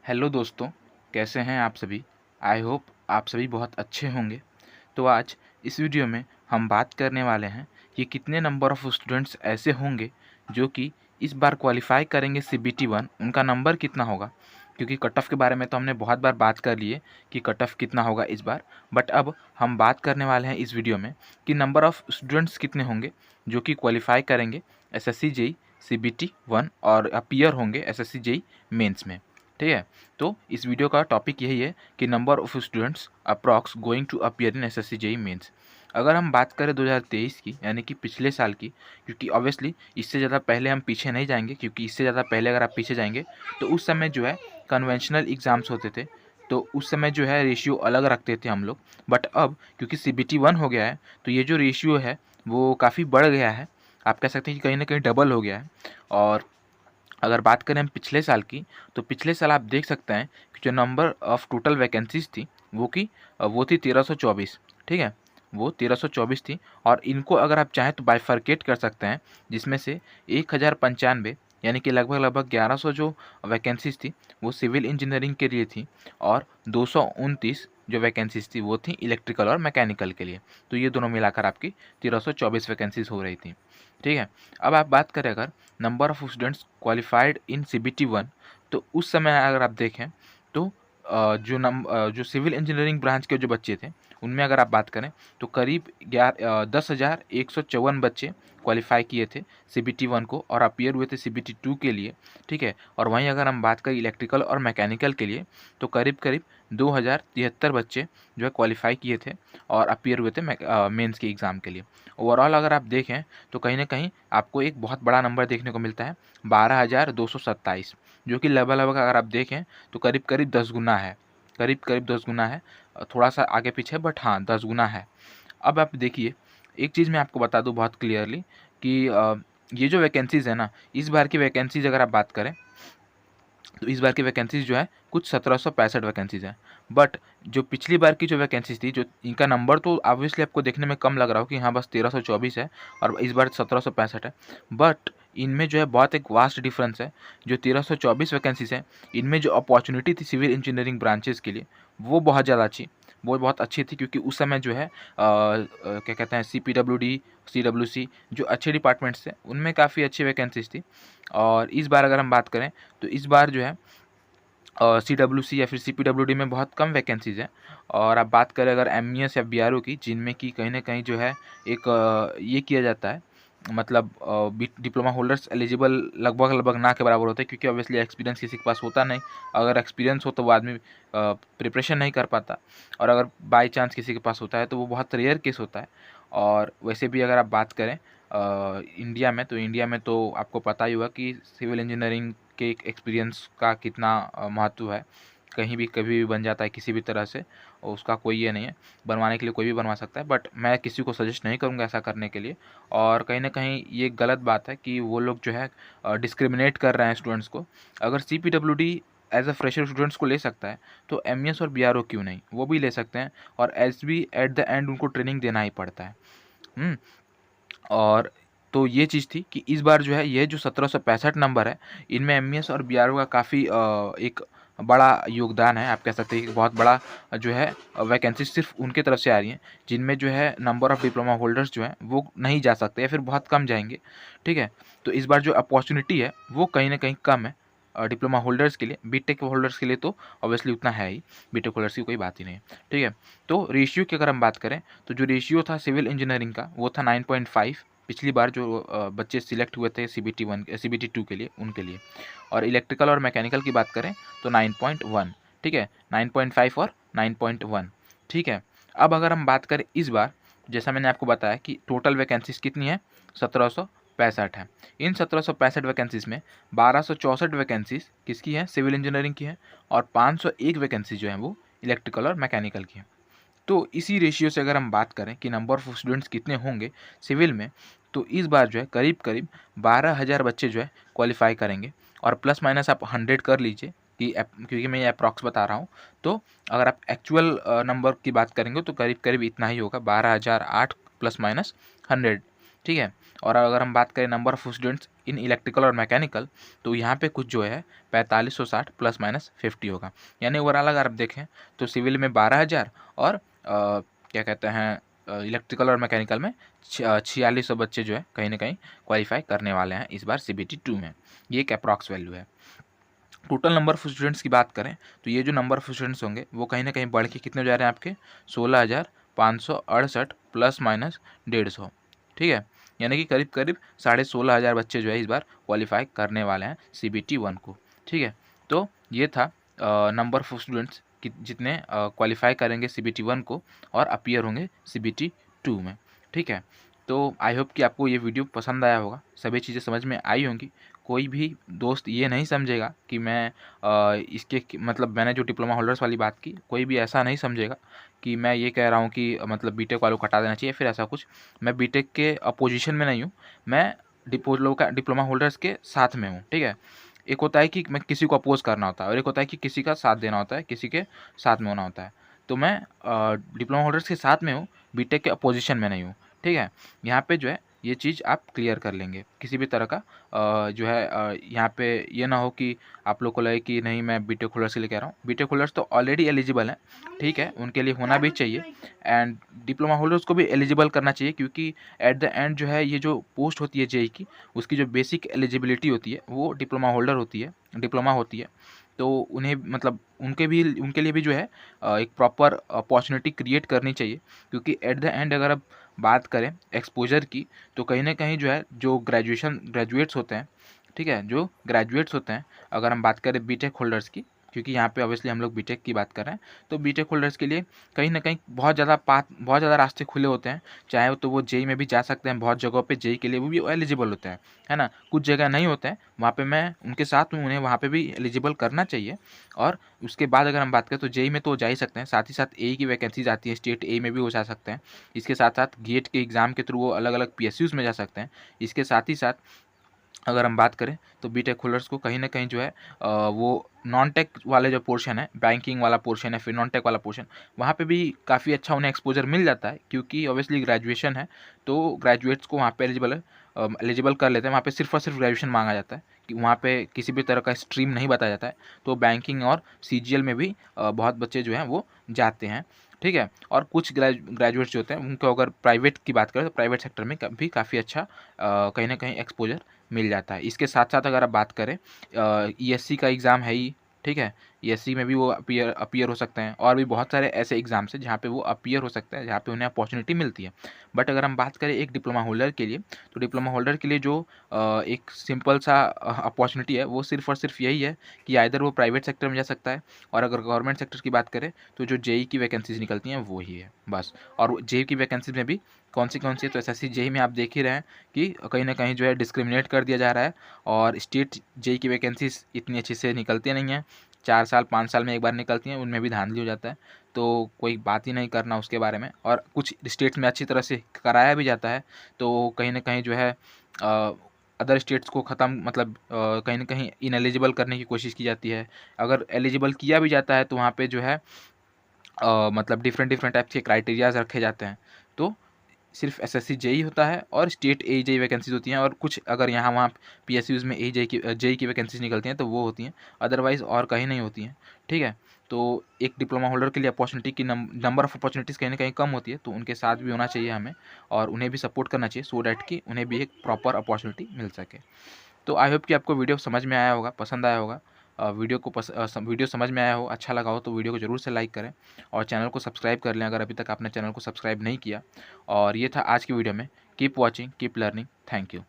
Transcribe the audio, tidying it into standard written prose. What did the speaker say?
Hello दोस्तों, कैसे हैं आप सभी। आई होप आप सभी बहुत अच्छे होंगे। तो आज इस वीडियो में हम बात करने वाले हैं कि कितने नंबर ऑफ़ स्टूडेंट्स ऐसे होंगे जो कि इस बार क्वालिफ़ाई करेंगे सीबीटी 1, उनका नंबर कितना होगा। क्योंकि कट ऑफ के बारे में तो हमने बहुत बार बात कर ली है कि कट ऑफ कितना होगा इस बार, बट अब हम बात करने वाले हैं इस वीडियो में कि नंबर ऑफ़ स्टूडेंट्स कितने होंगे जो कि क्वालिफ़ाई करेंगे एसएससी जेईई सीबीटी 1 और अपीयर होंगे एसएससी जेईई मेंस में। ठीक है। तो इस वीडियो का टॉपिक यही है कि number of students approx going to appear in SSC JEE Mains. अगर हम बात करें 2023 की, यानी कि पिछले साल की, क्योंकि ऑब्वियसली इससे ज़्यादा पहले हम पीछे नहीं जाएंगे, क्योंकि इससे ज़्यादा पहले अगर आप पीछे जाएंगे तो उस समय जो है कन्वेंशनल एग्ज़ाम्स होते थे, तो उस समय जो है रेशियो अलग रखते थे हम लोग। बट अब क्योंकि सीबीटी 1 हो गया है तो ये जो रेशियो है वो काफ़ी बढ़ गया है। आप कह सकते हैं कि कहीं ना कहीं डबल हो गया है। और अगर बात करें हम पिछले साल की, तो पिछले साल आप देख सकते हैं कि जो नंबर ऑफ़ टोटल वैकेंसीज़ थी वो थी 1324। ठीक है, वो 1324 थी। और इनको अगर आप चाहें तो बाइफरकेट कर सकते हैं, जिसमें से 1095 यानी कि लगभग 1100 जो वैकेंसीज़ थी वो सिविल इंजीनियरिंग के लिए थी, और 229 जो वैकेंसीज़ थी वो थी इलेक्ट्रिकल और मैकेनिकल के लिए। तो ये दोनों मिलाकर आपकी 1324 वैकेंसीज़ हो रही थी। ठीक है। अब आप बात करें अगर number of students qualified in CBT 1, तो उस समय अगर आप देखें तो जो सिविल इंजीनियरिंग ब्रांच के जो बच्चे थे उनमें अगर आप बात करें तो करीब 10,154 बच्चे क्वालिफाई किए थे सीबीटी 1 को और अपीयर हुए थे सीबीटी 2 के लिए। ठीक है। और वहीं अगर हम बात करें इलेक्ट्रिकल और मैकेनिकल के लिए तो करीब करीब 2,073 बच्चे जो है क्वालिफाई किए थे और अपीयर हुए थे मेंस के एग्ज़ाम के लिए। ओवरऑल अगर आप देखें तो कहीं न कहीं आपको एक बहुत बड़ा नंबर देखने को मिलता है, 12,227, जो कि लगभग अगर आप देखें तो करीब-करीब 10 गुना है, करीब-करीब 10 गुना है। थोड़ा-सा आगे-पीछे, बट हाँ 10 गुना है। अब आप देखिए, एक चीज़ मैं आपको बता दूँ बहुत क्लियरली कि ये जो वैकेंसीज़ है ना, इस बार की वैकेंसीज़ अगर आप बात करें तो इस बार की वैकेंसीज़ जो है कुछ 1765 वैकेंसीज़ हैं। बट जो पिछली बार की जो वैकेंसीज़ थी, जो इनका नंबर तो ऑब्वियसली आपको देखने में कम लग रहा हो कि हाँ बस 1324 है और इस बार 1765 है। बट इनमें जो है बहुत एक वास्ट डिफरेंस है। जो 1324 वैकेंसीज़ हैं, इनमें जो अपॉर्चुनिटी थी सिविल इंजीनियरिंग ब्रांचेज़ के लिए वो बहुत अच्छी थी, क्योंकि उस समय जो है क्या कहते हैं, सीपीडब्ल्यूडी, सीडब्ल्यूसी, जो अच्छे डिपार्टमेंट्स थे उनमें काफ़ी अच्छी वैकेंसीज़ थी। और इस बार अगर हम बात करें तो इस बार जो है सीडब्ल्यूसी या फिर सीपीडब्ल्यूडी में बहुत कम वैकेंसीज़ हैं। और आप बात करें अगर एमईएस या बीआरओ की, जिनमें कि कहीं न कहीं जो है एक ये किया जाता है, मतलब डिप्लोमा होल्डर्स एलिजिबल लगभग ना के बराबर होते हैं, क्योंकि ऑब्वियसली एक्सपीरियंस किसी के पास होता नहीं। अगर एक्सपीरियंस हो तो वो आदमी प्रिपरेशन नहीं कर पाता, और अगर बाय चांस किसी के पास होता है तो वो बहुत रेयर केस होता है। और वैसे भी अगर आप बात करें इंडिया में तो आपको पता ही होगा कि सिविल इंजीनियरिंग के एक्सपीरियंस का कितना महत्व है। कहीं भी कभी भी बन जाता है किसी भी तरह से, और उसका कोई ये नहीं है, बनवाने के लिए कोई भी बनवा सकता है। बट मैं किसी को सजेस्ट नहीं करूँगा ऐसा करने के लिए। और कहीं न कहीं ये गलत बात है कि वो लोग जो है डिस्क्रिमिनेट कर रहे हैं स्टूडेंट्स को। अगर CPWD as a fresher students को ले सकता है तो एमईएस और बीआरओ क्यों नहीं, वो भी ले सकते हैं। और एसबी एट द एंड उनको ट्रेनिंग देना ही पड़ता है। हुँ। और तो ये चीज़ थी कि इस बार जो है ये जो 1765 नंबर है, इनमें एमईएस और बीआरओ का काफ़ी एक बड़ा योगदान है। आप कह सकते हैं कि बहुत बड़ा जो है वैकेंसी सिर्फ उनके तरफ से आ रही हैं, जिनमें जो है नंबर ऑफ़ डिप्लोमा होल्डर्स जो हैं वो नहीं जा सकते या फिर बहुत कम जाएँगे। ठीक है? तो इस बार जो अपॉर्च्युनिटी है वो कहीं न कहीं कम है डिप्लोमा होल्डर्स के लिए। बीटेक होल्डर्स के लिए तो ऑब्वियसली उतना है ही, बीटेक होल्डर्स की कोई बात ही नहीं है। ठीक है? तो रेशियो की अगर हम बात करें तो जो रेशियो था सिविल इंजीनियरिंग का वो था 9.5, पिछली बार जो बच्चे सिलेक्ट हुए थे सीबीटी 2 के लिए, उनके लिए। और इलेक्ट्रिकल और मैकेनिकल की बात करें तो 9.1। ठीक है, 9.5 और 9.1। ठीक है। अब अगर हम बात करें इस बार, जैसा मैंने आपको बताया कि टोटल वैकेंसीज कितनी है, 1765 है। इन 1765 वैकेंसीज में 1264 वैकेंसीज किसकी है, सिविल इंजीनियरिंग की है, और 501 वैकेंसी जो है वो इलेक्ट्रिकल और मैकेनिकल की है। तो इसी रेशियो से अगर हम बात करें कि नंबर ऑफ़ स्टूडेंट्स कितने होंगे सिविल में, तो इस बार जो है करीब-करीब 12,000 बच्चे जो है क्वालिफ़ाई करेंगे। और प्लस माइनस आप 100 कर लीजिए कि क्योंकि मैं ये अप्रॉक्स बता रहा हूँ। तो अगर आप एक्चुअल नंबर की बात करेंगे तो करीब-करीब इतना ही होगा, 12,008 प्लस माइनस 100। ठीक है? और अगर हम बात करें number of students in electrical और मैकेनिकल, तो यहाँ पे कुछ जो है 4560 + -50 होगा। यानी ओवरऑल अगर आप देखें तो सिविल में 12,000 और क्या कहते हैं इलेक्ट्रिकल और मैकेनिकल में 4600 बच्चे जो है कहीं ना कहीं क्वालिफाई करने वाले हैं इस बार CBT 2 में। ये एक अप्रॉक्स वैल्यू है। टोटल नंबर ऑफ स्टूडेंट्स की बात करें तो ये जो नंबर ऑफ स्टूडेंट्स होंगे वो कहीं ना कहीं बढ़ के कितने हो जा रहे हैं आपके 16,568 +- 150। ठीक है, यानी कि करीब करीब 16,500 बच्चे जो है इस बार क्वालिफाई करने वाले हैं CBT 1 को। ठीक है, तो ये था नंबर ऑफ स्टूडेंट्स जितने क्वालिफाई करेंगे CBT 1 को और अपीयर होंगे CBT 2 में। ठीक है, तो आई होप कि आपको ये वीडियो पसंद आया होगा, सभी चीज़ें समझ में आई होंगी। कोई भी दोस्त ये नहीं समझेगा कि मैं इसके मतलब मैंने जो डिप्लोमा होल्डर्स वाली बात की, कोई भी ऐसा नहीं समझेगा कि मैं ये कह रहा हूँ कि मतलब बीटेक वालों को हटा देना चाहिए फिर ऐसा कुछ। मैं बीटेक के अपोजिशन में नहीं हूँ, मैं डिप्लोमा होल्डर्स के साथ में हूँ। ठीक है, एक होता है कि मैं किसी को अपोज करना होता है और एक होता है कि किसी का साथ देना होता है, किसी के साथ में होना होता है। तो मैं डिप्लोमा होल्डर्स के साथ में हूँ, बीटेक के अपोजिशन में नहीं हूँ। ठीक है, यहाँ पे जो है ये चीज़ आप क्लियर कर लेंगे। किसी भी तरह का जो है यहाँ पे ये ना हो कि आप लोग को लगे कि नहीं मैं बीटेक होल्डर्स के लिए कह रहा हूँ। बीटेक होल्डर्स तो ऑलरेडी एलिजिबल हैं, ठीक है, उनके लिए होना भी चाहिए। एंड डिप्लोमा होल्डर्स को भी एलिजिबल करना चाहिए, क्योंकि एट द एंड जो है ये जो पोस्ट होती है जेई की, उसकी जो बेसिक एलिजिबिलिटी होती है वो डिप्लोमा होल्डर होती है, डिप्लोमा होती है। तो उन्हें मतलब उनके लिए भी जो है एक प्रॉपर अपॉर्चुनिटी क्रिएट करनी चाहिए, क्योंकि एट द एंड अगर आप बात करें एक्सपोजर की, तो कहीं ना कहीं जो है जो ग्रेजुएट्स होते हैं, ठीक है, जो ग्रेजुएट्स होते हैं, अगर हम बात करें बीटेक होल्डर्स की, क्योंकि यहाँ पे ऑब्वियसली हम लोग बीटेक की बात कर रहे हैं, तो बीटेक होल्डर्स के लिए कहीं ना कहीं बहुत ज़्यादा रास्ते खुले होते हैं। चाहे तो वो जेई में भी जा सकते हैं, बहुत जगहों पे जेई के लिए वो भी एलिजिबल होते हैं, है ना। कुछ जगह नहीं होते हैं, वहाँ पे मैं उनके साथ हूँ, उन्हें वहाँ पे भी एलिजिबल करना चाहिए। और उसके बाद अगर हम बात करें तो जेई में तो जा ही सकते हैं, साथ ही साथ ए की वैकेंसीज आती है, स्टेट ए में भी वो जा सकते हैं। इसके साथ साथ गेट के एग्ज़ाम के थ्रू वो अलग अलग PSUs में जा सकते हैं। इसके साथ ही साथ अगर हम बात करें तो बीटेक होल्डर्स को कहीं ना कहीं जो है वो नॉन टेक वाले जो पोर्शन है, बैंकिंग वाला पोर्शन है, फिर नॉन टेक वाला पोर्शन, वहाँ पे भी काफ़ी अच्छा उन्हें एक्सपोजर मिल जाता है, क्योंकि ऑब्वियसली ग्रेजुएशन है तो ग्रेजुएट्स को वहाँ पे एलिजिबल कर लेते हैं। वहाँ पे सिर्फ और सिर्फ ग्रेजुएशन मांगा जाता है, कि वहाँ पे किसी भी तरह का स्ट्रीम नहीं बताया जाता है। तो बैंकिंग और CGL में भी बहुत बच्चे जो हैं वो जाते हैं। ठीक है, और कुछ ग्रेजुएट्स जो होते हैं उनको अगर प्राइवेट की बात करें तो प्राइवेट सेक्टर में भी काफ़ी अच्छा कहीं ना कहीं एक्सपोजर मिल जाता है। इसके साथ साथ अगर आप बात करें ESC का एग्ज़ाम है ही, ठीक है, ESC में भी वो अपीयर हो सकते हैं, और भी बहुत सारे ऐसे एग्ज़ाम्स हैं जहाँ पे वो अपीयर हो सकते हैं, जहाँ पे उन्हें अपॉर्चुनिटी मिलती है। बट अगर हम बात करें एक डिप्लोमा होल्डर के लिए, तो डिप्लोमा होल्डर के लिए जो एक सिंपल सा अपॉर्चुनिटी है वो सिर्फ और सिर्फ यही है कि आइदर वो प्राइवेट सेक्टर में जा सकता है, और अगर गवर्नमेंट सेक्टर की बात करें तो जो जेई की वैकेंसीज निकलती हैं वो ही है बस। और जेई की वैकेंसीज में भी कौन सी है, तो SSC जेई में आप देख ही रहे हैं कि कहीं ना कहीं जो है डिस्क्रिमिनेट कर दिया जा रहा है, और स्टेट जेई की वैकेंसीज इतनी अच्छी से निकलती नहीं हैं, 4 साल 5 साल में एक बार निकलती हैं, उनमें भी धांधली हो जाता है। तो कोई बात ही नहीं करना उसके बारे में, और कुछ स्टेट्स में अच्छी तरह से कराया भी जाता है, तो कहीं ना कहीं जो है अदर स्टेट्स को ख़त्म मतलब कहीं ना कहीं इनएलिजिबल करने की कोशिश की जाती है। अगर एलिजिबल किया भी जाता है तो वहाँ पे जो है मतलब डिफरेंट टाइप्स के क्राइटेरियाज रखे जाते हैं। तो सिर्फ SSC जेई होता है और स्टेट जेई वैकेंसीज होती हैं, और कुछ अगर यहाँ वहाँ PSUs में जेई की वैकेंसीज निकलती हैं तो वो होती हैं, अदरवाइज़ और कहीं नहीं होती हैं। ठीक है, तो एक डिप्लोमा होल्डर के लिए अपॉर्चुनिटी की नंबर ऑफ अपॉर्चुनिटीज़ कहीं ना कहीं कम होती है, तो उनके साथ भी होना चाहिए हमें, और उन्हें भी सपोर्ट करना चाहिए, सो डैट कि उन्हें भी एक प्रॉपर अपॉर्चुनिटी मिल सके। तो आई होप कि आपको वीडियो समझ में आया होगा, पसंद आया होगा। वीडियो समझ में आया हो, अच्छा लगा हो तो वीडियो को ज़रूर से लाइक करें, और चैनल को सब्सक्राइब कर लें अगर अभी तक आपने चैनल को सब्सक्राइब नहीं किया। और ये था आज की वीडियो में। Keep watching, keep learning, thank you.